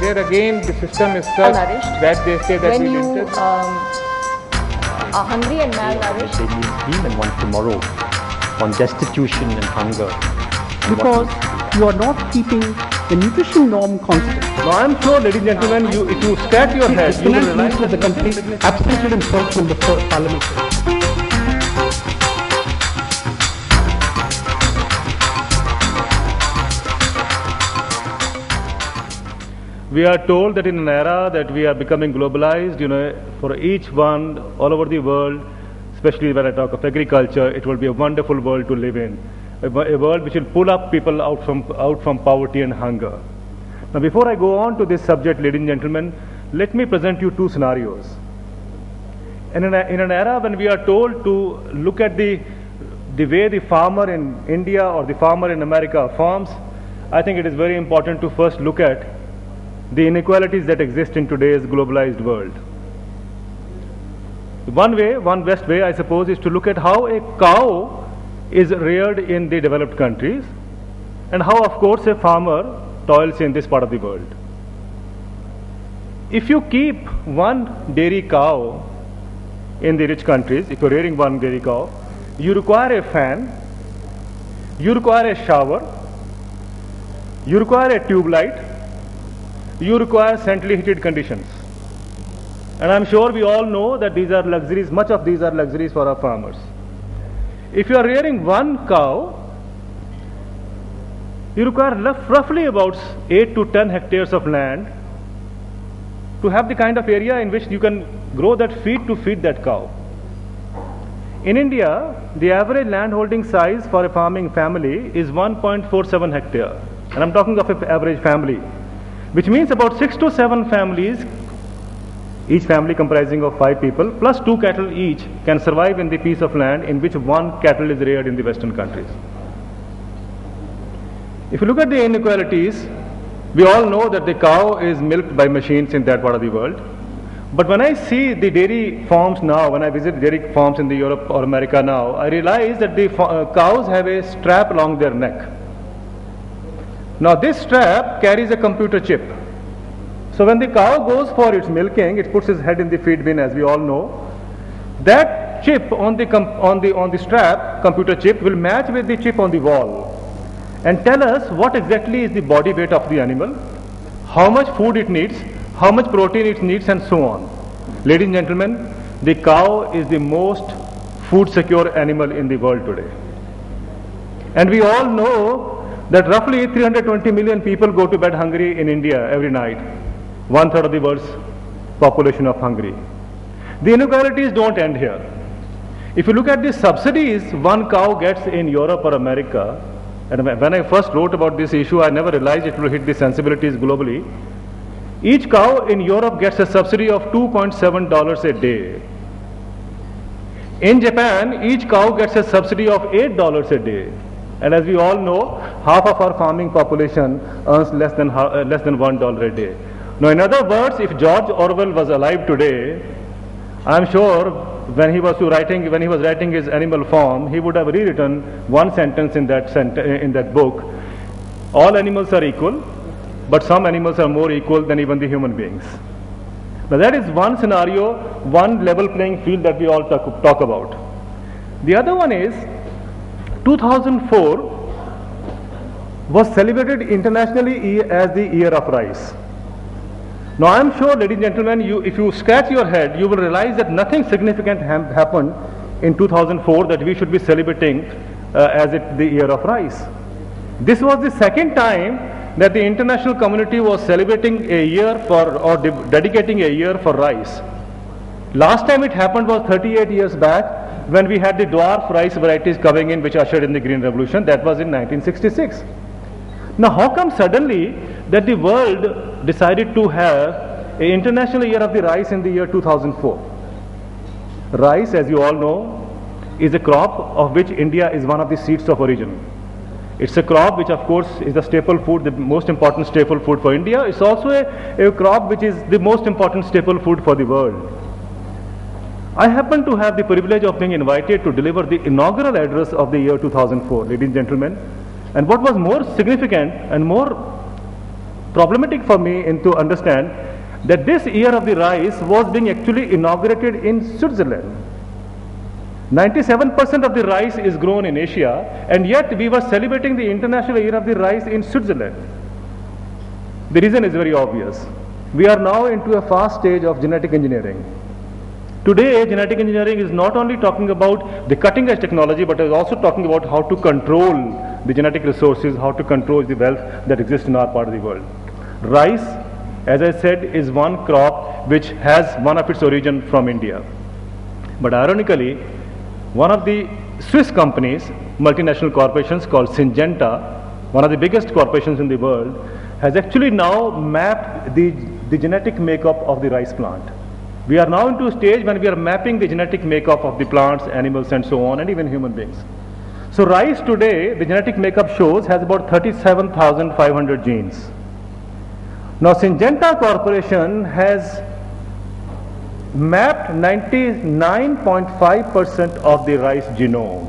there again the system is such that they say that when we you are hungry and malnourished. They need him and one tomorrow on destitution and hunger. Because you are not keeping the nutrition norm constant. Now I'm sure, ladies and gentlemen, if you scratch your head, you will realize that the country absented himself from the parliament. We are told that in an era that we are becoming globalized, for each one all over the world, especially when I talk of agriculture, it will be a wonderful world to live in. A world which will pull up people out from poverty and hunger. Now before I go on to this subject, ladies and gentlemen, let me present you two scenarios. In an era when we are told to look at the way the farmer in India or the farmer in America farms, I think it is very important to first look at the inequalities that exist in today's globalized world. One best way, I suppose, is to look at how a cow is reared in the developed countries and how, of course, a farmer toils in this part of the world. If you keep one dairy cow in the rich countries, if you're rearing one dairy cow, you require a fan, you require a shower, you require a tube light, you require centrally heated conditions. And I'm sure we all know that these are luxuries, much of these are luxuries for our farmers. If you are rearing one cow, you require roughly about 8 to 10 hectares of land to have the kind of area in which you can grow that feed to feed that cow. In India, the average land holding size for a farming family is 1.47 hectare. And I'm talking of an average family, which means about 6 to 7 families, each family comprising of 5 people, plus 2 cattle each, can survive in the piece of land in which 1 cattle is reared in the Western countries. If you look at the inequalities, we all know that the cow is milked by machines in that part of the world. But when I see the dairy farms now, when I visit dairy farms in the Europe or America now, I realize that the cows have a strap along their neck. Now this strap carries a computer chip. So when the cow goes for its milking, it puts its head in the feed bin, as we all know. That chip on the strap, computer chip, will match with the chip on the wall and tell us what exactly is the body weight of the animal, how much food it needs, how much protein it needs, and so on. Ladies and gentlemen, the cow is the most food secure animal in the world today. And we all know that roughly 320 million people go to bed hungry in India every night. 1/3 of the world's population of hungry. The inequalities don't end here. If you look at the subsidies one cow gets in Europe or America, and when I first wrote about this issue, I never realized it will hit the sensibilities globally. Each cow in Europe gets a subsidy of $2.7 a day. In Japan, each cow gets a subsidy of $8 a day. And as we all know, half of our farming population earns less than $1 a day. Now, in other words, if George Orwell was alive today, I'm sure when he was writing his Animal Farm, he would have rewritten one sentence in that book: all animals are equal, but some animals are more equal than even the human beings. Now, that is one scenario, one level playing field that we all talk about. The other one is 2004 was celebrated internationally as the Year of Rice. Now I am sure, ladies and gentlemen, if you scratch your head, you will realize that nothing significant happened in 2004 that we should be celebrating the Year of Rice. This was the second time that the international community was celebrating a year dedicating a year for rice. Last time it happened was 38 years back when we had the dwarf rice varieties coming in, which ushered in the Green Revolution. That was in 1966. Now how come suddenly that the world decided to have an International Year of the Rice in the year 2004? Rice, as you all know, is a crop of which India is one of the seeds of origin. It's a crop which, of course, is the staple food, the most important staple food for India. It's also a crop which is the most important staple food for the world. I happen to have the privilege of being invited to deliver the inaugural address of the year 2004, ladies and gentlemen. And what was more significant and more problematic for me in to understand that this year of the rice was being actually inaugurated in Switzerland. 97% of the rice is grown in Asia, and yet we were celebrating the International Year of the Rice in Switzerland. The reason is very obvious. We are now into a fast stage of genetic engineering. Today, genetic engineering is not only talking about the cutting edge technology, but is also talking about how to control the genetic resources, how to control the wealth that exists in our part of the world. Rice, as I said, is one crop which has one of its origin from India. But ironically, one of the Swiss companies, multinational corporations called Syngenta, one of the biggest corporations in the world, has actually now mapped the genetic makeup of the rice plant. We are now into a stage when we are mapping the genetic makeup of the plants, animals and so on, and even human beings. So rice today, the genetic makeup shows, has about 37,500 genes. Now Syngenta Corporation has mapped 99.5% of the rice genome.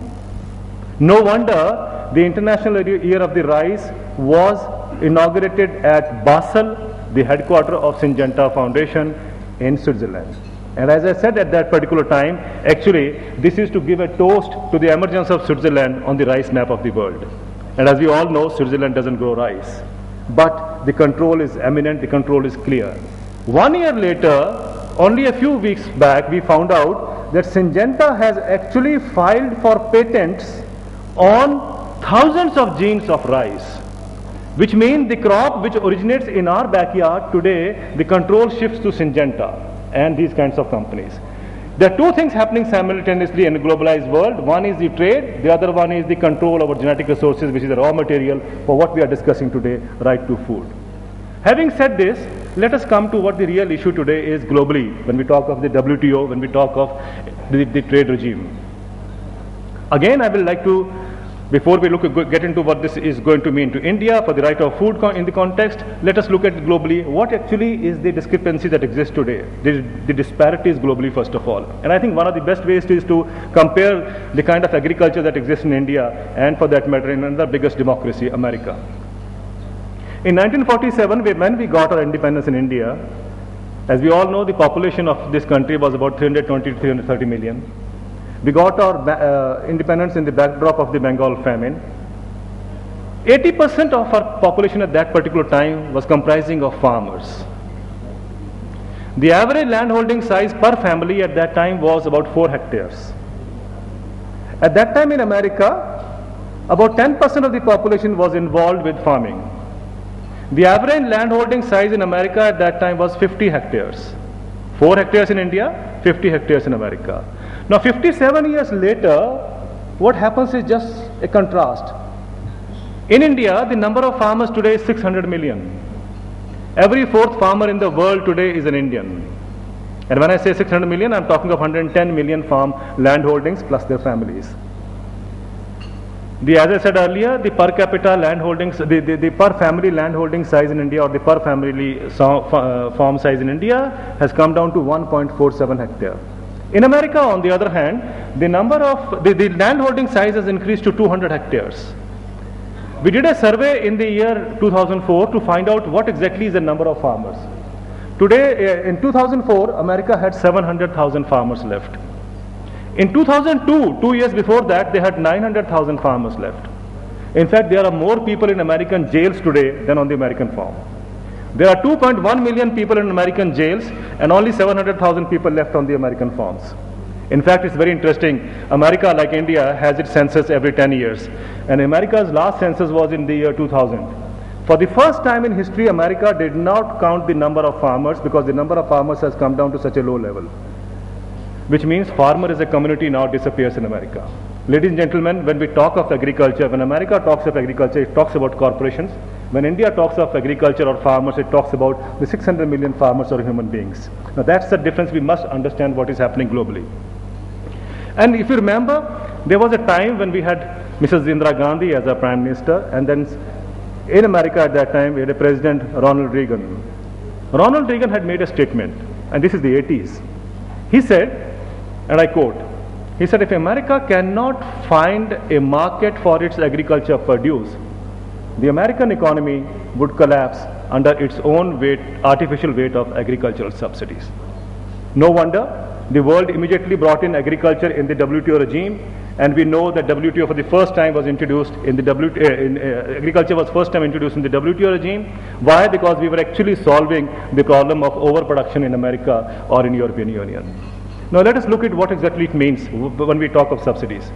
No wonder the International Year of the Rice was inaugurated at Basel, the headquarters of Syngenta Foundation in Switzerland. And as I said at that particular time, actually this is to give a toast to the emergence of Switzerland on the rice map of the world. And as we all know, Switzerland doesn't grow rice. But the control is eminent, the control is clear. 1 year later, only a few weeks back, we found out that Syngenta has actually filed for patents on thousands of genes of rice, which means the crop which originates in our backyard today, the control shifts to Syngenta and these kinds of companies. There are two things happening simultaneously in a globalized world. One is the trade, the other one is the control over genetic resources, which is the raw material for what we are discussing today, right to food. Having said this, let us come to what the real issue today is globally when we talk of the WTO, when we talk of the trade regime. Again, I will like to, before we get into what this is going to mean to India for the right of food in the context, let us look at globally what actually is the discrepancy that exists today, the disparities globally first of all. And I think one of the best ways is to compare the kind of agriculture that exists in India and for that matter in another biggest democracy, America. In 1947, when we got our independence in India, as we all know, the population of this country was about 320 to 330 million. We got our independence in the backdrop of the Bengal famine. 80% of our population at that particular time was comprising of farmers. The average landholding size per family at that time was about 4 hectares. At that time in America, about 10% of the population was involved with farming. The average landholding size in America at that time was 50 hectares. 4 hectares in India, 50 hectares in America. Now 57 years later, what happens is just a contrast. In India, the number of farmers today is 600 million. Every 4th farmer in the world today is an Indian. And when I say 600 million, I'm talking of 110 million farm landholdings plus their families. As I said earlier, the per capita landholdings, the per family landholding size in India or the per family farm size in India has come down to 1.47 hectare. In America, on the other hand, the number of the landholding size has increased to 200 hectares. We did a survey in the year 2004 to find out what exactly is the number of farmers. Today, in 2004, America had 700,000 farmers left. In 2002, 2 years before that, they had 900,000 farmers left. In fact, there are more people in American jails today than on the American farm. There are 2.1 million people in American jails and only 700,000 people left on the American farms. In fact, it's very interesting. America, like India, has its census every 10 years. And America's last census was in the year 2000. For the first time in history, America did not count the number of farmers because the number of farmers has come down to such a low level, which means farmer as a community now disappears in America. Ladies and gentlemen, when we talk of agriculture, when America talks of agriculture, it talks about corporations. When India talks of agriculture or farmers, it talks about the 600 million farmers or human beings. Now that's the difference. We must understand what is happening globally. And if you remember, there was a time when we had Mrs. Indira Gandhi as our Prime Minister, and then in America at that time we had a President, Ronald Reagan. Ronald Reagan had made a statement, and this is the 80s. He said, and I quote, he said, if America cannot find a market for its agriculture produce, the American economy would collapse under its own weight, artificial weight of agricultural subsidies. No wonder the world immediately brought in agriculture in the WTO regime, and we know that WTO for the first time was introduced in the agriculture was first time introduced in the WTO regime. Why? Because we were actually solving the problem of overproduction in America or in European Union. Now let us look at what exactly it means when we talk of subsidies.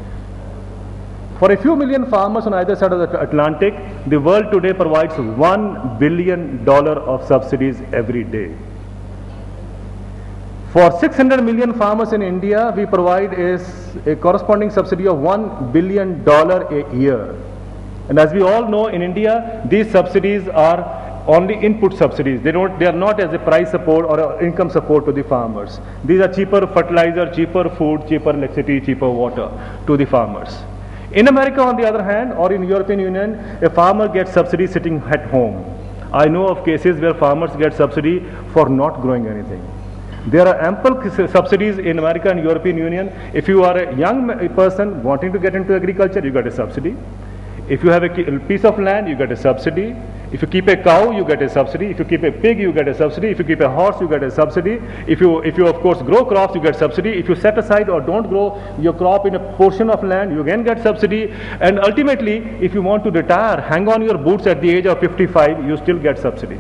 For a few million farmers on either side of the Atlantic, the world today provides $1 billion of subsidies every day. For 600 million farmers in India, we provide a corresponding subsidy of $1 billion a year. And as we all know, in India, these subsidies are only input subsidies. They are not as a price support or income support to the farmers. These are cheaper fertilizer, cheaper food, cheaper electricity, cheaper water to the farmers. In America, on the other hand, or in European Union, a farmer gets subsidy sitting at home. I know of cases where farmers get subsidy for not growing anything. There are ample subsidies in America and European Union. If you are a young person wanting to get into agriculture, you get a subsidy. If you have a piece of land, you get a subsidy. If you keep a cow, you get a subsidy. If you keep a pig, you get a subsidy. If you keep a horse, you get a subsidy. If you of course grow crops, you get subsidy. If you set aside or don't grow your crop in a portion of land, you again get subsidy. And ultimately, if you want to retire, hang on your boots at the age of 55, you still get subsidy.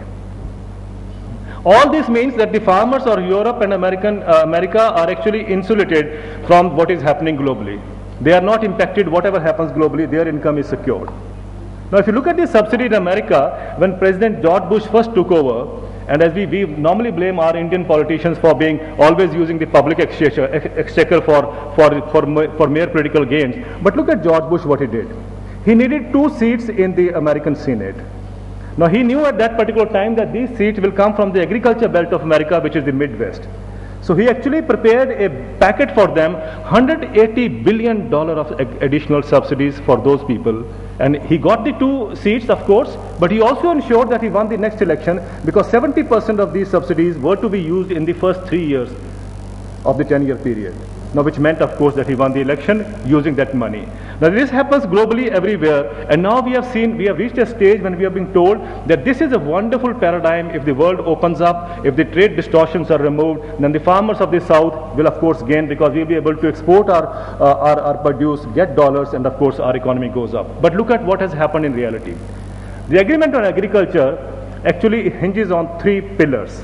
All this means that the farmers of Europe and America are actually insulated from what is happening globally. They are not impacted. Whatever happens globally, their income is secured. Now, if you look at the subsidy in America, when President George Bush first took over, and as we normally blame our Indian politicians for being always using the public exchequer for mere political gains, but look at George Bush, what he did. He needed 2 seats in the American Senate. Now, he knew at that particular time that these seats will come from the agriculture belt of America, which is the Midwest. So he actually prepared a packet for them, $180 billion of additional subsidies for those people. And he got the 2 seats, of course, but he also ensured that he won the next election, because 70% of these subsidies were to be used in the first 3 years of the 10-year period. Now, which meant, of course, that he won the election using that money. Now, this happens globally everywhere, and now we have reached a stage when we have been told that this is a wonderful paradigm. If the world opens up, if the trade distortions are removed, then the farmers of the South will, of course, gain, because we will be able to export our produce, get dollars, and, of course, our economy goes up. But look at what has happened in reality. The agreement on agriculture actually hinges on 3 pillars.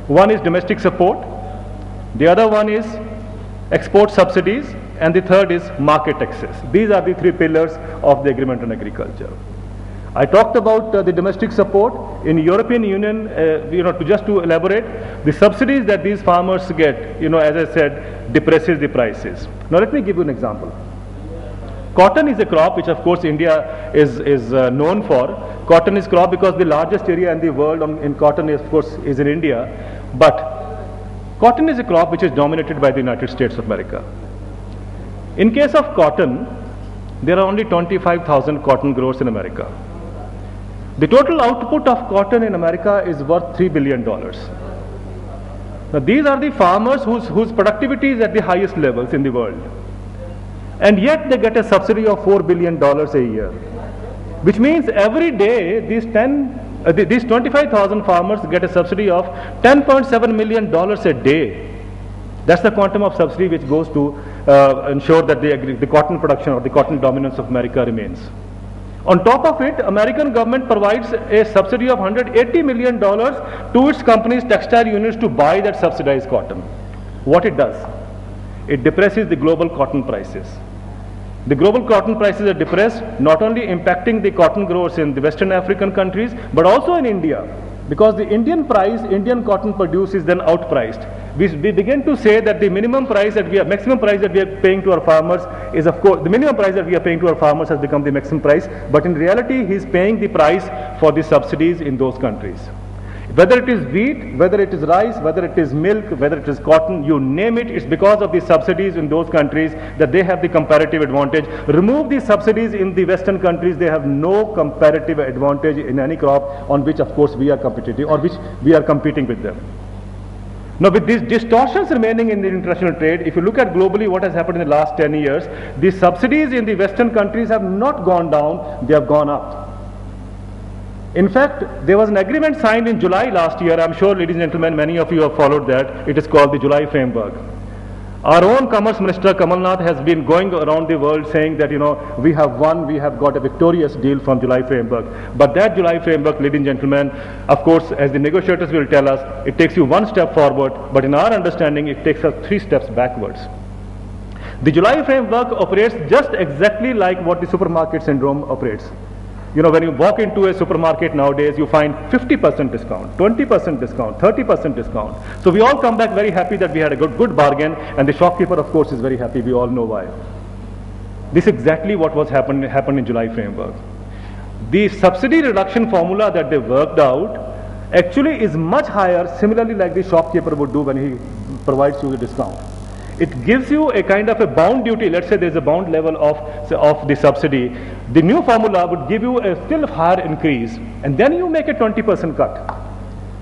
One is domestic support, the other one is export subsidies, and the third is market access. These are the 3 pillars of the agreement on agriculture. I talked about the domestic support. In European Union, just to elaborate, the subsidies that these farmers get, as I said, depresses the prices. Now let me give you an example. Cotton is a crop which, of course, India is known for. Cotton is crop because the largest area in the world in cotton, of course, is in India. But cotton is a crop which is dominated by the United States of America. In case of cotton, there are only 25,000 cotton growers in America. The total output of cotton in America is worth $3 billion. Now, these are the farmers whose productivity is at the highest levels in the world. And yet they get a subsidy of $4 billion a year, which means every day these 25,000 farmers get a subsidy of $10.7 million a day. That's the quantum of subsidy which goes to ensure that the cotton production or the cotton dominance of America remains. On top of it, American government provides a subsidy of $180 million to its companies, textile units, to buy that subsidized cotton. What it does? It depresses the global cotton prices. The global cotton prices are depressed, not only impacting the cotton growers in the Western African countries, but also in India, because the Indian cotton produce is then outpriced. We begin to say that the maximum price that we are paying to our farmers is, of course, the minimum price that we are paying to our farmers has become the maximum price, but in reality, he is paying the price for the subsidies in those countries. Whether it is wheat, whether it is rice, whether it is milk, whether it is cotton, you name it, it's because of the subsidies in those countries that they have the comparative advantage. Remove the subsidies in the Western countries, they have no comparative advantage in any crop on which, of course, we are competitive or which we are competing with them. Now, with these distortions remaining in the international trade, if you look at globally what has happened in the last 10 years, the subsidies in the Western countries have not gone down, they have gone up. In fact, there was an agreement signed in July last year. I'm sure, ladies and gentlemen, many of you have followed that. It is called the July Framework. Our own Commerce Minister Kamal Nath has been going around the world saying that, we have won, we have got a victorious deal from July Framework. But that July Framework, ladies and gentlemen, of course, as the negotiators will tell us, it takes you one step forward, but in our understanding, it takes us 3 steps backwards. The July Framework operates just exactly like what the supermarket syndrome operates. When you walk into a supermarket nowadays, you find 50% discount, 20% discount, 30% discount. So we all come back very happy that we had a good bargain, and the shopkeeper, of course, is very happy. We all know why. This is exactly what was happened in July Framework. The subsidy reduction formula that they worked out actually is much higher, similarly like the shopkeeper would do when he provides you the discount. It gives you a kind of a bound duty. Let's say there's a bound level of the subsidy. The new formula would give you a still higher increase, and then you make a 20% cut,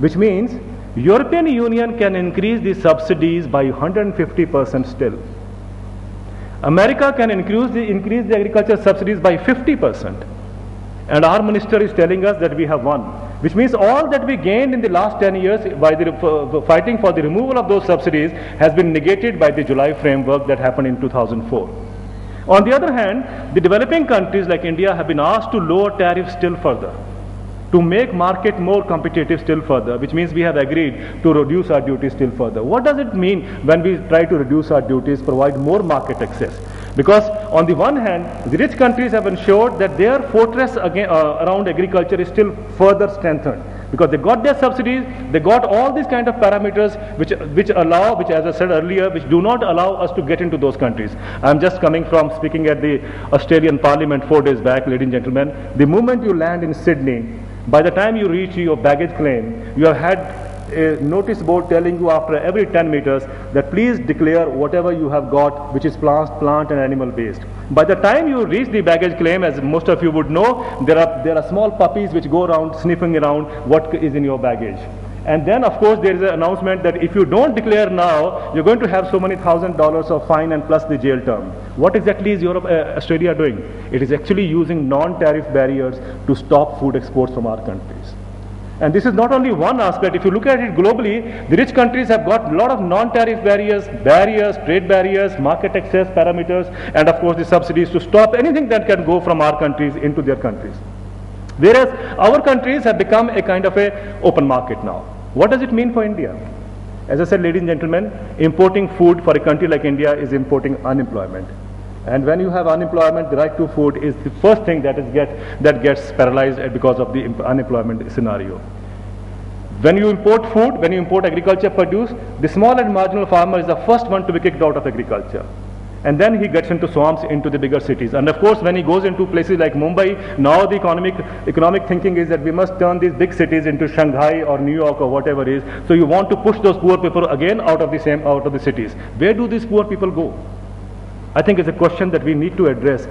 which means European Union can increase the subsidies by 150% still. America can increase the agriculture subsidies by 50%. And our minister is telling us that we have won, which means all that we gained in the last 10 years by fighting for the removal of those subsidies has been negated by the July Framework that happened in 2004. On the other hand, the developing countries like India have been asked to lower tariffs still further, to make market more competitive still further, which means we have agreed to reduce our duties still further. What does it mean when we try to reduce our duties, provide more market access? Because on the one hand, the rich countries have ensured that their fortress around agriculture is still further strengthened, because they got their subsidies, they got all these kind of parameters which as I said earlier, which do not allow us to get into those countries. I'm just coming from speaking at the Australian Parliament 4 days back, ladies and gentlemen. The moment you land in Sydney, by the time you reach your baggage claim, you have had a notice board telling you after every 10 meters that please declare whatever you have got, which is plant and animal based. By the time you reach the baggage claim, as most of you would know, there are small puppies which go around sniffing around what is in your baggage. And then, of course, there is an announcement that if you don't declare now, you're going to have so many $1,000 of fine and plus the jail term. What exactly is Australia doing? It is actually using non-tariff barriers to stop food exports from our countries. And this is not only one aspect. If you look at it globally, the rich countries have got a lot of non-tariff barriers, trade barriers, market access parameters, and of course the subsidies to stop anything that can go from our countries into their countries. Whereas our countries have become a kind of a open market now. What does it mean for India? As I said, ladies and gentlemen, importing food for a country like India is importing unemployment. And when you have unemployment, the right to food is the first thing that gets paralyzed because of the unemployment scenario. When you import food, when you import agriculture produce, the small and marginal farmer is the first one to be kicked out of agriculture. And then he gets into swamps, into the bigger cities. And of course, when he goes into places like Mumbai, now the economic thinking is that we must turn these big cities into Shanghai or New York or whatever it is. So you want to push those poor people again out of the cities. Where do these poor people go? I think it's a question that we need to address.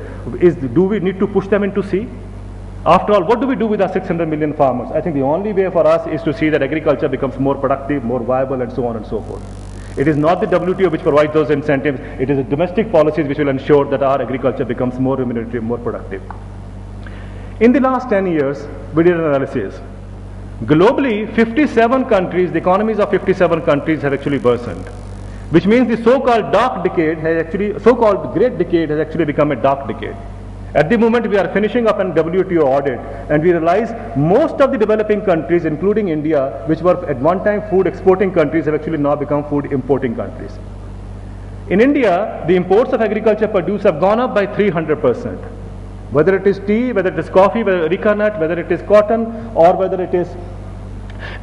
Do we need to push them into sea? After all, what do we do with our 600 million farmers? I think the only way for us is to see that agriculture becomes more productive, more viable, and so on and so forth. It is not the WTO which provides those incentives. It is the domestic policies which will ensure that our agriculture becomes more remunerative, more productive. In the last 10 years, we did an analysis. Globally, 57 countries, the economies of 57 countries have actually worsened, which means the so-called so-called great decade has actually become a dark decade. At the moment, we are finishing up an WTO audit, and we realize most of the developing countries, including India, which were at one time food exporting countries, have actually now become food importing countries. In India, the imports of agriculture produce have gone up by 300%. Whether it is tea, whether it is coffee, whether areca nut, whether it is cotton, or whether it is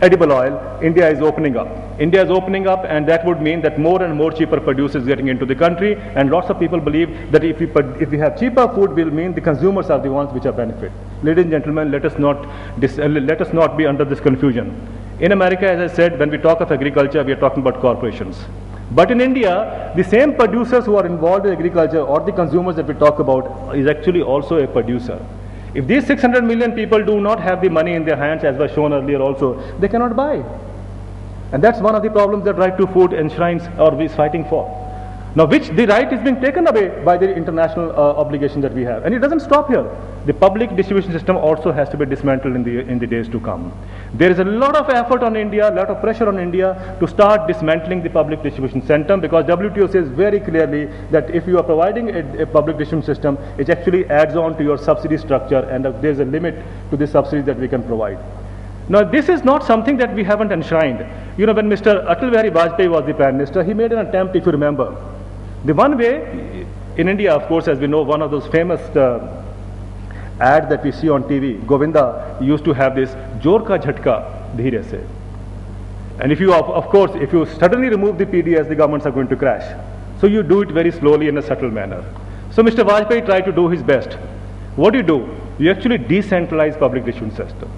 edible oil, India is opening up. India is opening up, and that would mean that more and more cheaper produce is getting into the country, and lots of people believe that if we have cheaper food, will mean the consumers are the ones which are benefit. Ladies and gentlemen, let us not be under this confusion. In America, as I said, when we talk of agriculture, we are talking about corporations. But in India, the same producers who are involved in agriculture, or the consumers that we talk about, is actually also a producer. If these 600 million people do not have the money in their hands, as was shown earlier also, they cannot buy. And that's one of the problems that Right to Food enshrines or is fighting for. Now, which the right is being taken away by the international obligation that we have. And it doesn't stop here. the public distribution system also has to be dismantled in the days to come. There is a lot of effort on India, a lot of pressure on India to start dismantling the public distribution system, because WTO says very clearly that if you are providing a public distribution system, it actually adds on to your subsidy structure, and there is a limit to the subsidies that we can provide. Now, this is not something that we haven't enshrined. You know, when Mr. Atal Bihari Vajpayee was the Prime Minister, he made an attempt, if you remember. The one way, in India, of course, as we know, one of those famous ads that we see on TV, Govinda used to have this, Jor ka jhatka, dheere se. And if you, of course, if you suddenly remove the PDS, the governments are going to crash. So you do it very slowly in a subtle manner. So Mr. Vajpayee tried to do his best. What do? You actually decentralize public distribution system.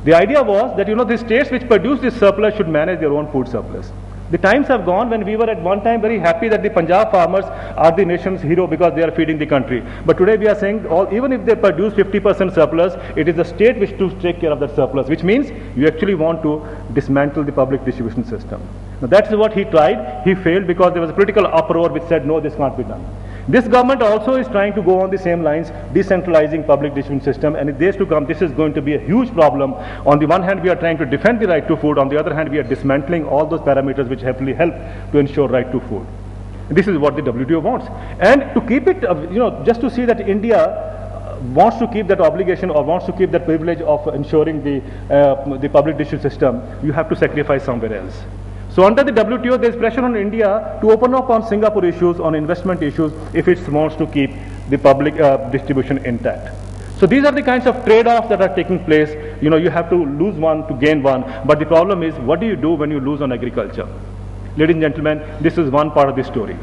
The idea was that, you know, the states which produce this surplus should manage their own food surplus. The times have gone when we were at one time very happy that the Punjab farmers are the nation's hero because they are feeding the country. But today we are saying, even if they produce 50% surplus, it is the state which to take care of that surplus, which means you actually want to dismantle the public distribution system. Now that's what he tried. He failed because there was a political uproar which said, no, this can't be done. This government also is trying to go on the same lines, decentralizing public distribution system, and in days to come, this is going to be a huge problem. On the one hand, we are trying to defend the right to food. On the other hand, we are dismantling all those parameters which heavily help to ensure right to food. And this is what the WTO wants. And to keep it, you know, just to see that India wants to keep that obligation or wants to keep that privilege of ensuring the public distribution system, you have to sacrifice somewhere else. So under the WTO, there is pressure on India to open up on Singapore issues, on investment issues, if it wants to keep the public distribution intact. So these are the kinds of trade-offs that are taking place. You know, you have to lose one to gain one. But the problem is, what do you do when you lose on agriculture? Ladies and gentlemen, this is one part of the story.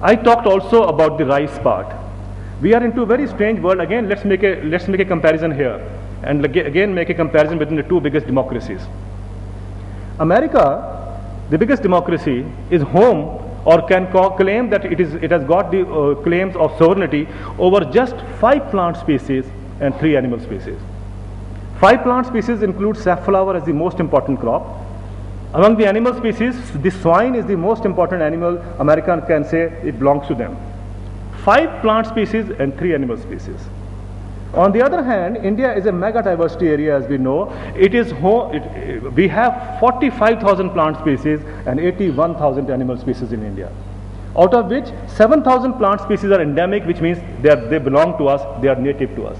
I talked also about the rice part. We are into a very strange world. Again, let's make a comparison here, and again make a comparison between the two biggest democracies. America, the biggest democracy, is home or can claim that it has got the claims of sovereignty over just 5 plant species and 3 animal species. 5 plant species include safflower as the most important crop. Among the animal species, the swine is the most important animal. America can say it belongs to them. 5 plant species and 3 animal species. On the other hand, India is a mega diversity area, as we know. We have 45,000 plant species and 81,000 animal species in India, out of which 7,000 plant species are endemic, which means they belong to us, they are native to us.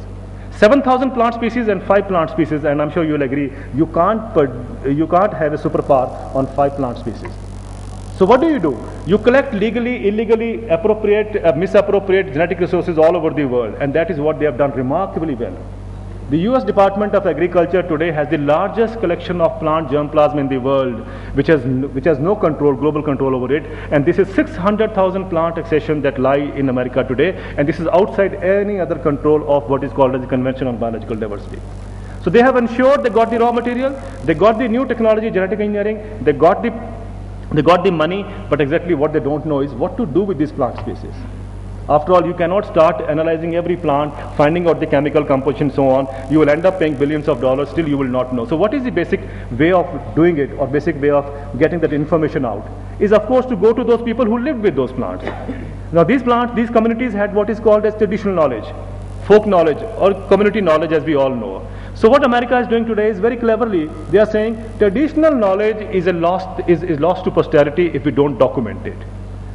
7,000 plant species and 5 plant species, and I'm sure you'll agree, you can't have a superpower on 5 plant species. So what do? You collect legally, illegally, misappropriate genetic resources all over the world, and that is what they have done remarkably well. The US Department of Agriculture today has the largest collection of plant germplasm in the world, which has no control, global control over it, and this is 600,000 plant accessions that lie in America today, and this is outside any other control of what is called as the Convention on Biological Diversity. So they have ensured they got the raw material, they got the new technology, genetic engineering, they got the money, but exactly what they don't know is what to do with these plant species. After all, you cannot start analyzing every plant, finding out the chemical composition and so on. You will end up paying billions of dollars, still you will not know. So what is the basic way of doing it, or basic way of getting that information out? Is of course to go to those people who live with those plants. Now these communities had what is called as traditional knowledge, folk knowledge, or community knowledge, as we all know. So what America is doing today is very cleverly, they are saying traditional knowledge is lost to posterity if we don't document it.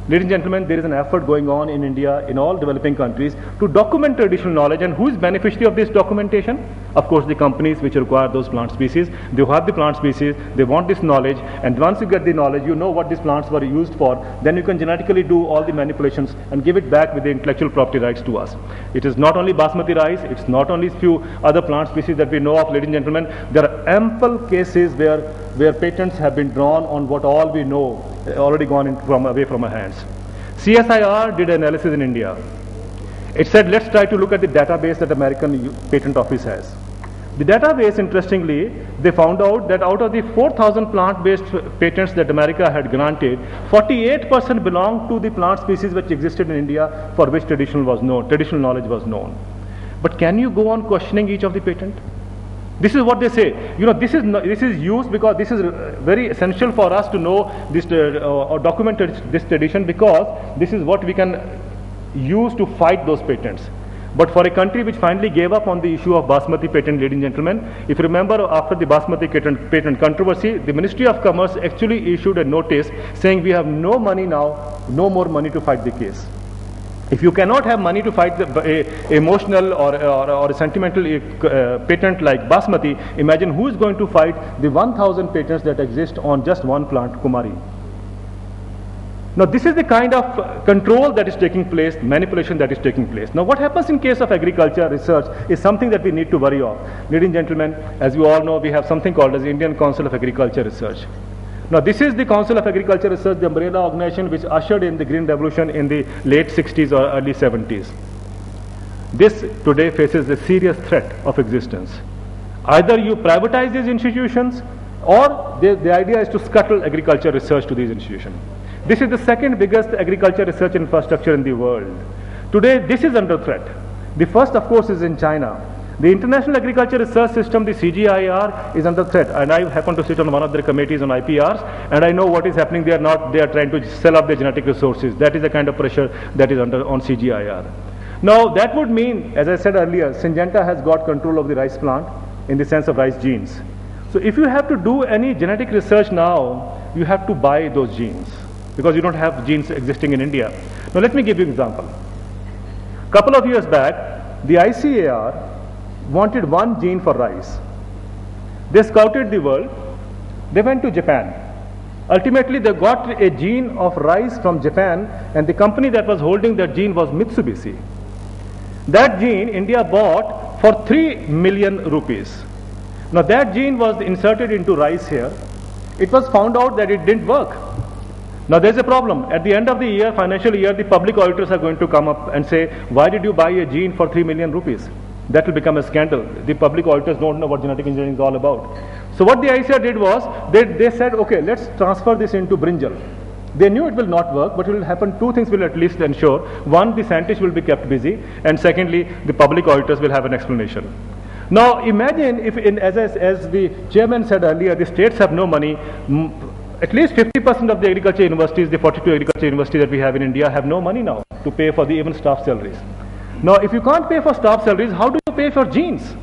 Ladies and gentlemen, there is an effort going on in India, in all developing countries, to document traditional knowledge. And who is beneficiary of this documentation? Of course, the companies which require those plant species. They have the plant species, they want this knowledge, and once you get the knowledge, you know what these plants were used for, then you can genetically do all the manipulations and give it back with the intellectual property rights to us. It is not only basmati rice, it's not only few other plant species that we know of, ladies and gentlemen. There are ample cases where patents have been drawn on what all we know, already gone away from our hands. CSIR did an analysis in India. It said, let's try to look at the database that American Patent Office has. The database, interestingly, they found out that out of the 4,000 plant-based patents that America had granted, 48% belonged to the plant species which existed in India for which traditional knowledge was known. But can you go on questioning each of the patent? This is what they say. You know, this is used because this is very essential for us to know this or document this tradition, because this is what we can use to fight those patents. But for a country which finally gave up on the issue of Basmati patent, ladies and gentlemen, if you remember after the Basmati patent controversy, the Ministry of Commerce actually issued a notice saying we have no money now, no more money to fight the case. If you cannot have money to fight a emotional or a sentimental patent like Basmati, imagine who is going to fight the 1,000 patents that exist on just one plant, Kumari. Now this is the kind of control that is taking place, manipulation that is taking place. Now what happens in case of agriculture research is something that we need to worry of. Ladies and gentlemen, as you all know, we have something called as the Indian Council of Agriculture Research. Now this is the Council of Agriculture Research, the umbrella organization which ushered in the Green Revolution in the late 60s or early 70s. This today faces a serious threat of existence. Either you privatize these institutions or the idea is to scuttle agriculture research to these institutions. This is the second biggest agriculture research infrastructure in the world. Today, this is under threat. The first, of course, is in China. The International Agriculture Research System, the CGIAR, is under threat. And I happen to sit on one of their committees on IPRs, and I know what is happening. They are trying to sell up their genetic resources. That is the kind of pressure that is on CGIAR. Now, that would mean, as I said earlier, Syngenta has got control of the rice plant in the sense of rice genes. So if you have to do any genetic research now, you have to buy those genes, because you don't have genes existing in India. Now let me give you an example. A couple of years back, the ICAR wanted one gene for rice. They scouted the world. They went to Japan. Ultimately, they got a gene of rice from Japan, and the company that was holding that gene was Mitsubishi. That gene India bought for 3 million rupees. Now that gene was inserted into rice here. It was found out that it didn't work. Now there's a problem. At the end of the year, financial year, the public auditors are going to come up and say, why did you buy a gene for 3 million rupees? That will become a scandal. The public auditors don't know what genetic engineering is all about. So what the ICAR did was, they said, okay, let's transfer this into brinjal. They knew it will not work, but it will happen. Two things will at least ensure. One, the scientists will be kept busy, and secondly, the public auditors will have an explanation. Now imagine if, as the chairman said earlier, the states have no money. At least 50% of the agriculture universities, the 42 agriculture universities that we have in India, have no money now to pay for the even staff salaries. Now, if you can't pay for staff salaries, how do you pay for genes?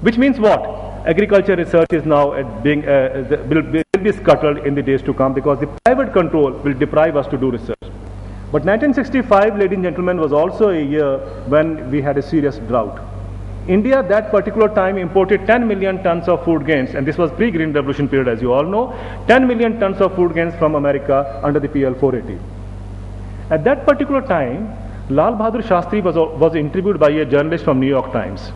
Which means what? Agriculture research is now will be scuttled in the days to come, because the private control will deprive us to do research. But 1965, ladies and gentlemen, was also a year when we had a serious drought. India that particular time imported 10 million tons of food grains, and this was pre-Green Revolution period, as you all know, 10 million tons of food grains from America under the PL 480. At that particular time, Lal Bahadur Shastri was interviewed by a journalist from New York Times.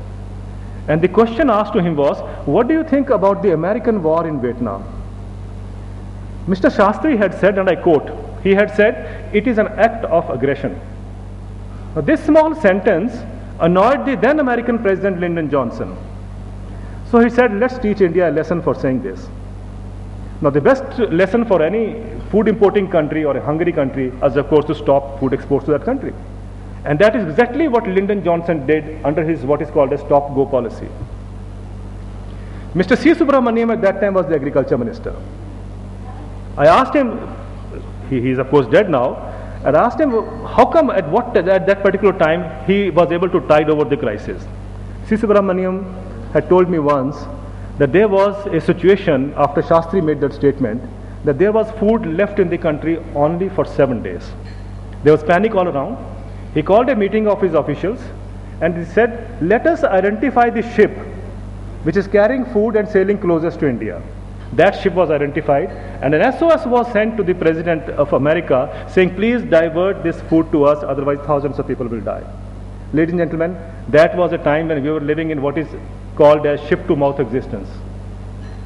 And the question asked to him was, what do you think about the American war in Vietnam? Mr. Shastri had said, and I quote, he had said, it is an act of aggression. Now, this small sentence annoyed the then American President Lyndon Johnson. So he said, let's teach India a lesson for saying this. Now the best lesson for any food importing country or a hungry country is, of course, to stop food exports to that country. And that is exactly what Lyndon Johnson did under his what is called a stop-go policy. Mr. C. Subramaniam at that time was the agriculture minister. I asked him, he is of course dead now, and I asked him how come at that particular time he was able to tide over the crisis. C. Subramaniam had told me once that there was a situation after Shastri made that statement that there was food left in the country only for 7 days. There was panic all around. He called a meeting of his officials and he said, let us identify the ship which is carrying food and sailing closest to India. That ship was identified, and an SOS was sent to the President of America saying, please divert this food to us, otherwise thousands of people will die. Ladies and gentlemen, that was a time when we were living in what is called as ship-to-mouth existence.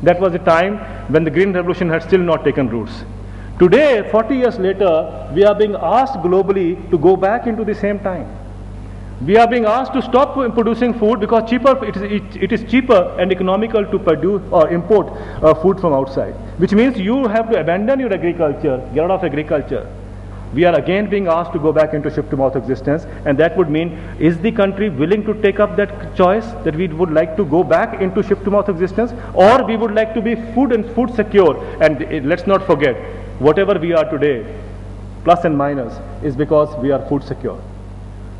That was a time when the Green Revolution had still not taken roots. Today, 40 years later, we are being asked globally to go back into the same time. We are being asked to stop producing food because it is cheaper and economical to produce or import food from outside. Which means you have to abandon your agriculture, get out of agriculture. We are again being asked to go back into ship-to-mouth existence, and that would mean, is the country willing to take up that choice that we would like to go back into ship-to-mouth existence, or we would like to be food secure? And let's not forget, whatever we are today, plus and minus, is because we are food secure.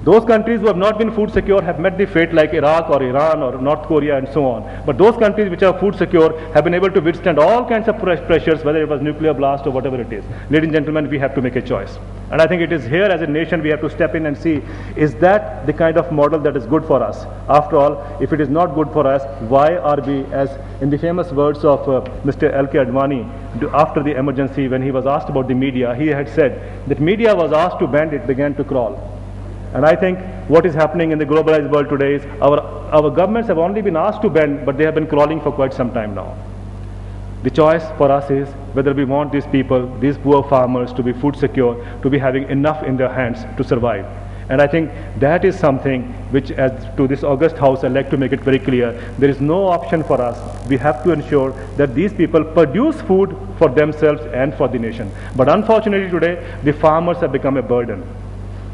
Those countries who have not been food secure have met the fate like Iraq or Iran or North Korea and so on. But those countries which are food secure have been able to withstand all kinds of pressures, whether it was nuclear blast or whatever it is. Ladies and gentlemen, we have to make a choice. And I think it is here as a nation we have to step in and see, is that the kind of model that is good for us? After all, if it is not good for us, why are we, as in the famous words of Mr. L.K. Advani, after the emergency, when he was asked about the media, he had said that media was asked to bend, it began to crawl. And I think what is happening in the globalized world today is our governments have only been asked to bend, but they have been crawling for quite some time now. The choice for us is whether we want these people, these poor farmers, to be food secure, to be having enough in their hands to survive. And I think that is something which, as to this august house, I'd like to make it very clear. There is no option for us. We have to ensure that these people produce food for themselves and for the nation. But unfortunately today, the farmers have become a burden.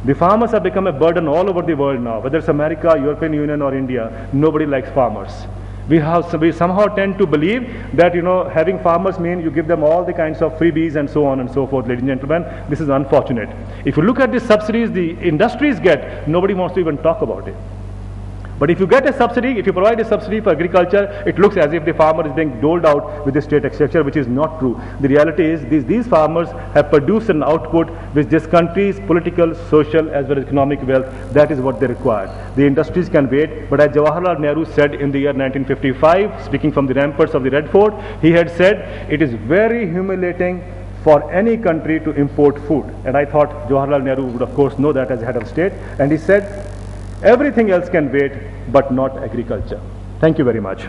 The farmers have become a burden all over the world now, whether it's America, European Union or India. Nobody likes farmers. We somehow tend to believe that, having farmers mean you give them all the kinds of freebies and so on and so forth. Ladies and gentlemen, this is unfortunate. If you look at the subsidies the industries get, nobody wants to even talk about it. But if you get a subsidy, if you provide a subsidy for agriculture, it looks as if the farmer is being doled out with the state exchequer, which is not true. The reality is these farmers have produced an output which this country's political, social as well as economic wealth, that is what they require. The industries can wait, but as Jawaharlal Nehru said in the year 1955, speaking from the ramparts of the Red Fort, he had said, it is very humiliating for any country to import food. And I thought Jawaharlal Nehru would of course know that as head of state, and he said, everything else can wait, but not agriculture. Thank you very much.